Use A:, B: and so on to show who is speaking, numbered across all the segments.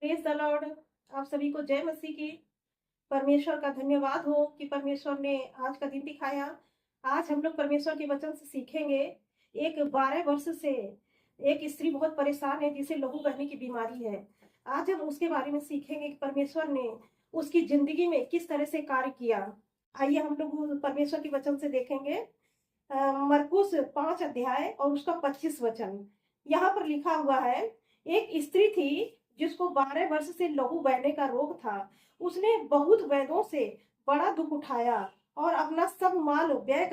A: Praise the Lord. आप सभी को जय मसीह की। परमेश्वर का धन्यवाद हो कि परमेश्वर ने आज का दिन दिखाया। आज हम लोग परमेश्वर के वचन से सीखेंगे। एक 12 वर्ष से एक स्त्री बहुत परेशान है जिसे लहू बहने की बीमारी है। आज हम उसके बारे में सीखेंगे कि परमेश्वर ने उसकी ज़िंदगी में किस तरह से कार्य किया। आइए हम लोग परमेश्वर के वचन से देखेंगे। मरकुस 5 अध्याय और उसका 25 वचन। यहाँ पर लिखा हुआ है, एक स्त्री थी जिसको 12 वर्ष से लहू बहने का रोग था। उसने बहुत वैद्यों से बड़ा दुख उठाया और अपना सब माल व्यय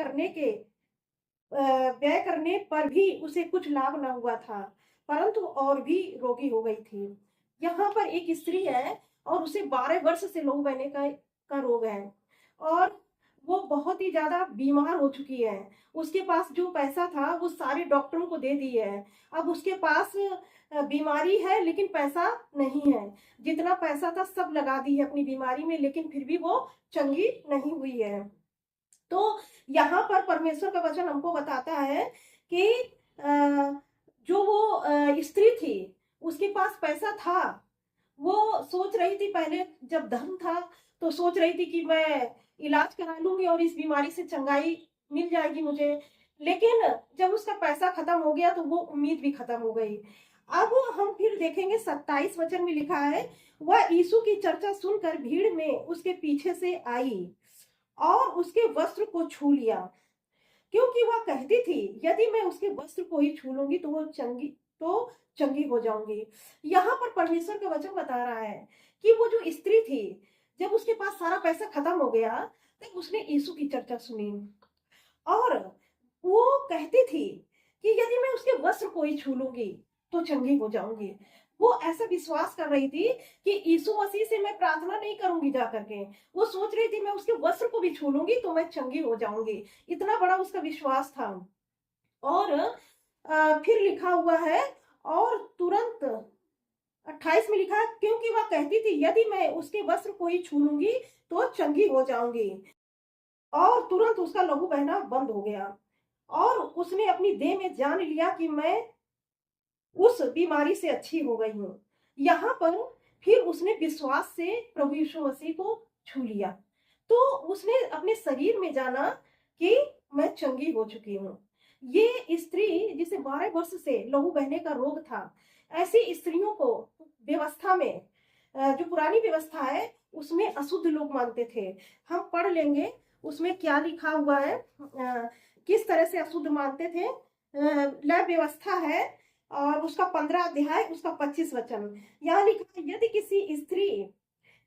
A: करने पर भी उसे कुछ लाभ न हुआ था, परंतु और भी रोगी हो गई थी। यहाँ पर एक स्त्री है और उसे 12 वर्ष से लहू बहने का रोग है और वो बहुत ही ज़्यादा बीमार हो चुकी है। उसके पास जो पैसा था वो सारे डॉक्टरों को दे दिए है। अब उसके पास बीमारी है लेकिन पैसा नहीं है। जितना पैसा था सब लगा दी है अपनी बीमारी में, लेकिन फिर भी वो चंगी नहीं हुई है। तो यहाँ पर परमेश्वर का वचन हमको बताता है कि जो वो स्त्री थी, उसके पास पैसा था। वो सोच रही थी, पहले जब धन था तो सोच रही थी कि मैं इलाज करा लूंगी और इस बीमारी से चंगाई मिल जाएगी मुझे। लेकिन जब उसका पैसा खत्म हो गया तो वो उम्मीद भी खत्म हो गई। अब हम फिर देखेंगे 27 वचन में लिखा है, वह यीशु की चर्चा सुनकर भीड़ में उसके पीछे से आई और उसके वस्त्र को छू लिया, क्योंकि वह कहती थी, यदि मैं उसके वस्त्र को ही छू लूंगी तो चंगी हो जाऊंगी। यहाँ पर परमेश्वर का वचन बता रहा है कि वो जो स्त्री थी, जब उसके पास सारा पैसा खत्म हो गया तब उसने यीशु की चर्चा सुनी और वो कहती थी कि यदि मैं उसके वस्त्र को ही छू लूंगी तो चंगी हो जाऊंगी। वो ऐसा विश्वास कर रही थी कि यीशु मसीह से मैं प्रार्थना नहीं करूंगी जा करके। वो सोच रही थी मैं उसके वस्त्र को भी छू लूंगी तो मैं चंगी हो जाऊंगी। इतना बड़ा उसका विश्वास था। और फिर लिखा हुआ है, और तुरंत 28 में लिखा है, क्योंकि वह कहती थी यदि मैं उसके वस्त्र को ही छू लूंगी तो चंगी हो जाऊंगी। और तुरंत उसका लहू बहना बंद हो गया और उसने अपनी देह में जान लिया कि मैं उस बीमारी से अच्छी हो गई हूँ। यहाँ पर फिर उसने विश्वास से प्रभु यीशु मसीह को छू लिया। तो उसने अपने शरीर में जाना कि मैं चंगी हो चुकी हूँ। ये स्त्री जिसे 12 वर्ष से लहू बहने का रोग था, ऐसी स्त्रियों को व्यवस्था में, जो पुरानी व्यवस्था है उसमें अशुद्ध लोग मानते थे। हम पढ़ लेंगे उसमें क्या लिखा हुआ है, किस तरह से अशुद्ध मानते थे। लय व्यवस्था है और उसका 15 अध्याय उसका 25 वचन। यहाँ लिखा है, यदि किसी स्त्री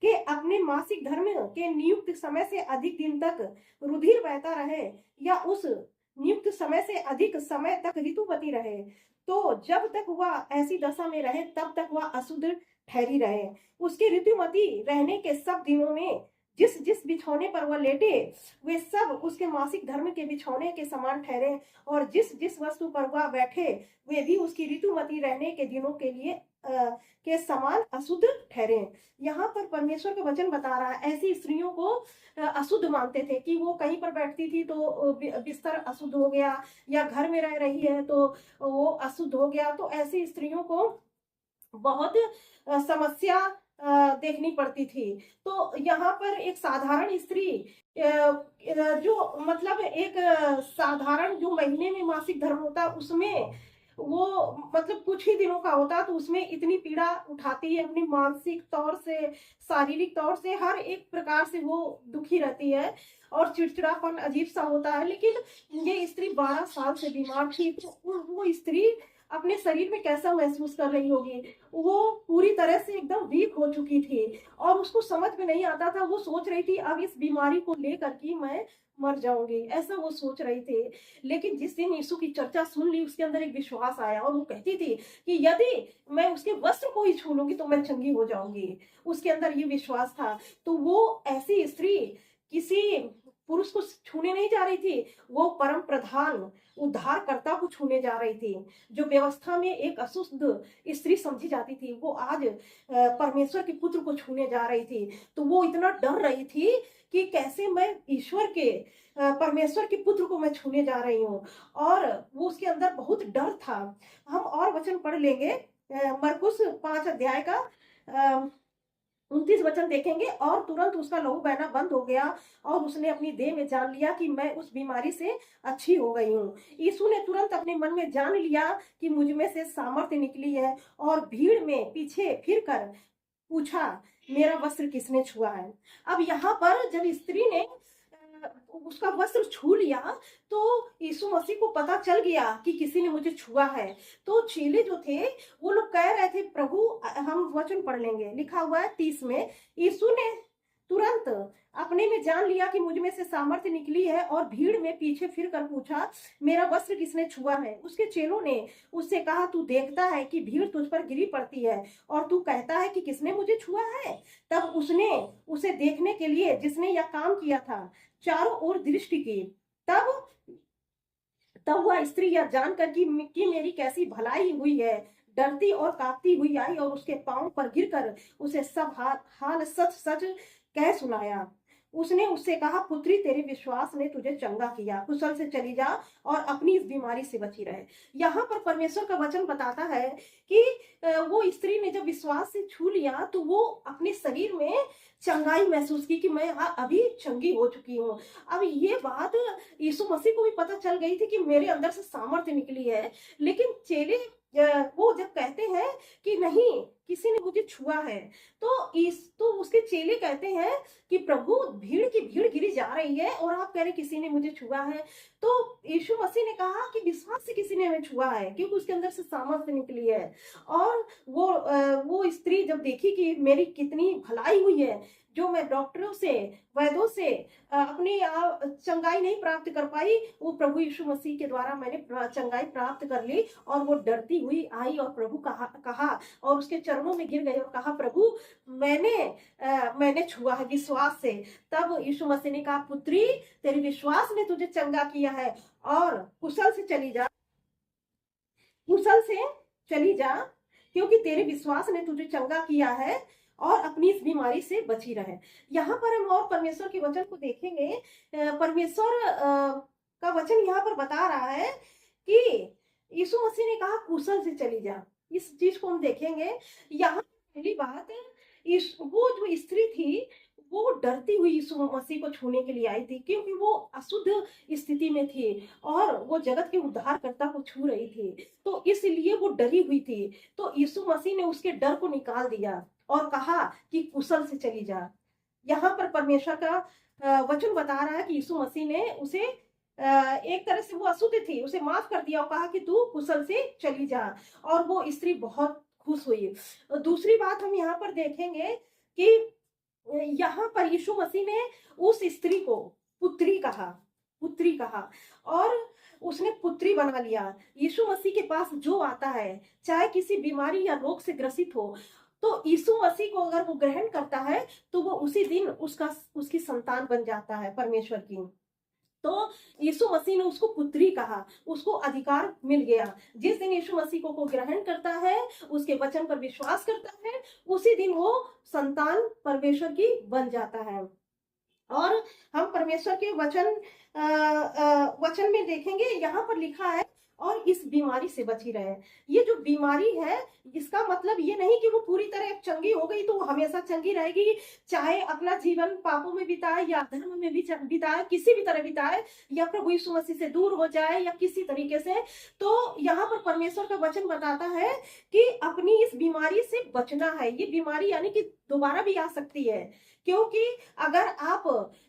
A: के अपने मासिक धर्म के नियुक्त समय से अधिक दिन तक रुधिर बहता रहे या उस नियुक्त समय से अधिक समय तक ऋतुवती रहे, तो जब तक वह ऐसी दशा में रहे तब तक वह अशुद्ध ठहरी रहे। उसके ऋतुमती रहने के सब दिनों में जिस जिस बिछौने पर वह लेटे वे सब उसके मासिक धर्म के बिछौने के समान ठहरे, और जिस जिस वस्तु पर वह बैठे वे भी उसकी ऋतुमती रहने के दिनों के लिए के समान अशुद्ध ठहरे। यहाँ पर परमेश्वर का वचन बता रहा है, ऐसी स्त्रियों को अशुद्ध मानते थे कि वो कहीं पर बैठती थी तो बिस्तर अशुद्ध हो गया, या घर में रह रही है तो वो अशुद्ध हो गया। तो ऐसी स्त्रियों को बहुत समस्या देखनी पड़ती थी। तो यहाँ पर एक साधारण स्त्री, जो मतलब एक साधारण जो महीने में मासिक धर्म होता है उसमें वो मतलब कुछ ही दिनों का होता है, तो उसमें इतनी पीड़ा उठाती है, अपनी मानसिक तौर से, शारीरिक तौर से, हर एक प्रकार से वो दुखी रहती है और चिड़चिड़ापन अजीब सा होता है। लेकिन ये स्त्री 12 साल से बीमार थी, तो वो स्त्री अपने शरीर में कैसा महसूस कर रही होगी। वो पूरी तरह से एकदम वीक हो चुकी थी और उसको समझ में नहीं आता था। वो सोच रही थी अब इस बीमारी को लेकर के मैं मर जाऊंगी, ऐसा वो सोच रही थी। लेकिन जिस दिन यीशु की चर्चा सुन ली उसके अंदर एक विश्वास आया और वो कहती थी कि यदि मैं उसके वस्त्र को ही छू लूंगी तो मैं चंगी हो जाऊंगी। उसके अंदर ये विश्वास था। तो वो ऐसी स्त्री किसी पुरुष को छूने नहीं जा रही थी, वो परम प्रधान उद्धारकर्ता को छूने जा रही थी। जो व्यवस्था में एक अशुद्ध स्त्री समझी जाती थी, वो आज परमेश्वर के पुत्र को छूने जा रही थी। तो वो इतना डर रही थी कि कैसे मैं ईश्वर के, परमेश्वर के पुत्र को मैं छूने जा रही हूँ, और वो उसके अंदर बहुत डर था। हम और वचन पढ़ लेंगे, मरकुस 5 अध्याय का 29 वचन देखेंगे, और तुरंत उसका लहू बहना बंद हो गया और उसने अपनी देह में जान लिया कि मैं उस बीमारी से अच्छी हो गई हूँ। यीशु ने तुरंत अपने मन में जान लिया कि मुझ में से सामर्थ्य निकली है, और भीड़ में पीछे फिर कर पूछा, मेरा वस्त्र किसने छुआ है। अब यहाँ पर जब स्त्री ने उसका वस्त्र छू लिया, तो यीशु मसीह को पता चल गया कि किसी ने मुझे छुआ है। तो चेले जो थे वो लोग कह रहे थे, प्रभु, हम वचन पढ़ लेंगे, लिखा हुआ है 30 में, यीशु ने तुरंत अपने में जान लिया कि मुझ में से सामर्थ्य निकली है, और भीड़ में पीछे फिर कर पूछा, मेरा वस्त्र किसने छुआ है। उसके चेलों ने उससे कहा, तू देखता है कि भीड़ तुझ पर गिरी पड़ती है, और तू कहता है कि किसने मुझे छुआ है। तब उसने उसे देखने के लिए जिसने यह काम किया था चारों ओर दृष्टि की। तब तब वह स्त्री यह जानकर कि मेरी कैसी भलाई हुई है, डरती और कांपती हुई आई और उसके पांव पर गिरकर उसे सब हाल सच सच कह सुनाया। उसने उससे कहा, पुत्री, तेरे विश्वास ने तुझे चंगा किया, कुशल से चली जा और अपनी इस बीमारी से बची रहे। यहाँ पर परमेश्वर का वचन बताता है कि वो स्त्री ने जब विश्वास से छू लिया, तो वो अपने शरीर में चंगाई महसूस की कि मैं अभी चंगी हो चुकी हूँ। अब ये बात यीशु मसीह को भी पता चल गई थी कि मेरे अंदर से सामर्थ्य निकली है। लेकिन चेले वो जब कहते हैं कि नहीं, किसी ने मुझे छुआ है, तो उसके चेले कहते हैं कि प्रभु, भीड़ की भीड़ गिरी जा रही है और आप कह रहे किसी ने मुझे छुआ है। तो यीशु मसीह ने कहा कि विश्वास से किसी ने हमें छुआ है, क्योंकि उसके अंदर से सामर्थ्य निकली है। और वो स्त्री जब देखी कि मेरी कितनी भलाई हुई है, जो मैं डॉक्टरों से, वैद्यों से अपनी चंगाई नहीं प्राप्त कर पाई, वो प्रभु यीशु मसीह के द्वारा मैंने चंगाई प्राप्त कर ली। और वो डरती हुई आई और प्रभु कहा और उसके चरणों में गिर गई और कहा, प्रभु, मैंने छुआ है विश्वास से। तब यीशु मसीह ने कहा, पुत्री, तेरे विश्वास ने तुझे चंगा किया है, और कुशल से चली जा, कुशल से चली जा, क्योंकि तेरे विश्वास ने तुझे चंगा किया है, और अपनी इस बीमारी से बची रहे। यहाँ पर हम और परमेश्वर के वचन को देखेंगे। परमेश्वर का वचन यहाँ पर बता रहा है कि यीशु मसीह ने कहा, कुशल से चली जा। इस चीज को हम देखेंगे। यहाँ पहली बात, वो जो स्त्री थी वो डरती हुई यीशु मसीह को छूने के लिए आई थी, क्योंकि वो अशुद्ध स्थिति में थी और वो जगत के उद्धारकर्ता को छू रही थी, तो इसलिए वो डरी हुई थी। तो यीशु मसीह ने उसके डर को निकाल दिया और कहा कि कुशल से चली जा। यहाँ पर परमेश्वर का वचन बता रहा है कि यीशु मसीह ने उसे एक तरह से, वो अशुद्ध थी, उसे माफ कर दिया और कहा कि तू कुशल से चली जा, और वो स्त्री बहुत खुश हुई। दूसरी बात हम यहाँ पर देखेंगे कि यहाँ पर यीशु मसीह ने उस स्त्री को पुत्री कहा, पुत्री कहा, और उसने पुत्री बना लिया। यीशु मसीह के पास जो आता है, चाहे किसी बीमारी या रोग से ग्रसित हो, तो यीशु मसीह को अगर वो ग्रहण करता है, तो वो उसी दिन उसकी संतान बन जाता है परमेश्वर की। तो यीशु मसीह ने उसको पुत्री कहा, उसको अधिकार मिल गया। जिस दिन यीशु मसीह को ग्रहण करता है, उसके वचन पर विश्वास करता है, उसी दिन वो संतान परमेश्वर की बन जाता है। और हम परमेश्वर के वचन में देखेंगे, यहाँ पर लिखा है, और इस बीमारी से बची रहे। ये जो बीमारी है, इसका मतलब ये नहीं कि वो पूरी तरह चंगी हो गई तो वो हमेशा चंगी रहेगी, चाहे अपना जीवन पापों में बिताए या धर्म में भी बिताए, किसी भी तरह बिताए, या प्रभु यीशु मसीह से दूर हो जाए या किसी तरीके से। तो यहाँ पर परमेश्वर का वचन बताता है कि अपनी इस बीमारी से बचना है। ये बीमारी यानी कि दोबारा भी आ सकती है, क्योंकि अगर आप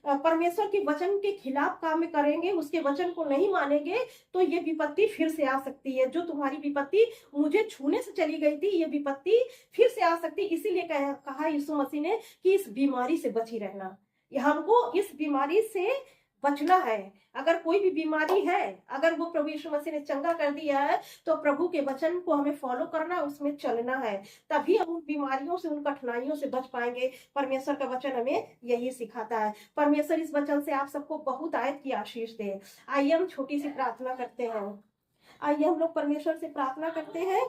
A: परमेश्वर के वचन के खिलाफ काम करेंगे, उसके वचन को नहीं मानेंगे, तो ये विपत्ति फिर से आ सकती है। जो तुम्हारी विपत्ति मुझे छूने से चली गई थी, ये विपत्ति फिर से आ सकती। इसीलिए कहा यीशु मसीह ने कि इस बीमारी से बची रहना, हमको इस बीमारी से बचना है। अगर कोई भी बीमारी है, अगर वो प्रभु यीशु मसीह ने चंगा कर दिया है, तो प्रभु के वचन को हमें फॉलो करना, उसमें चलना है, तभी हम उन बीमारियों से, उन कठिनाइयों से बच पाएंगे। परमेश्वर का वचन हमें यही सिखाता है। परमेश्वर इस वचन से आप सबको बहुत आयत की आशीष दे। आइए हम छोटी सी प्रार्थना करते हैं। आइए हम लोग परमेश्वर से प्रार्थना करते हैं।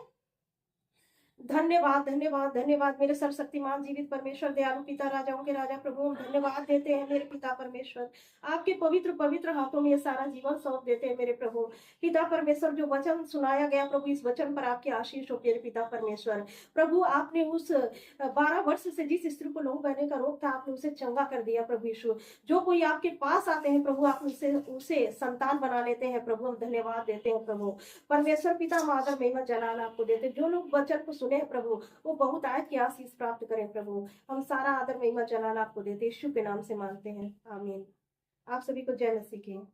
A: धन्यवाद, धन्यवाद, धन्यवाद मेरे सर्वशक्तिमान जीवित परमेश्वर, दयालु पिता, राजाओं के राजा प्रभु, हम धन्यवाद देते हैं मेरे पिता परमेश्वर। आपके पवित्र हाथों में ये सारा जीवन सौंप देते हैं मेरे प्रभु। पिता परमेश्वर, जो वचन सुनाया गया प्रभु, इस वचन पर आपकी आशीष हो मेरे पिता परमेश्वर। प्रभु, आपने उस 12 वर्ष से जिस स्त्री को लहू बहने का रोग था, आपने उसे चंगा कर दिया प्रभु यीशु। जो कोई आपके पास आते हैं प्रभु, आप उसे उसे संतान बना लेते हैं प्रभु, हम धन्यवाद देते हैं प्रभु। परमेश्वर पिता, हम आदर महिमा जलाल आपको देते हैं। जो लोग वचन को सुने हैं प्रभु, वो बहुत आयत की आशीष प्राप्त करें प्रभु। हम सारा आदर महिमा जलाल आपको देते हैं, यीशु के नाम से मांगते हैं, आमीन। आप सभी को जय मसीह की।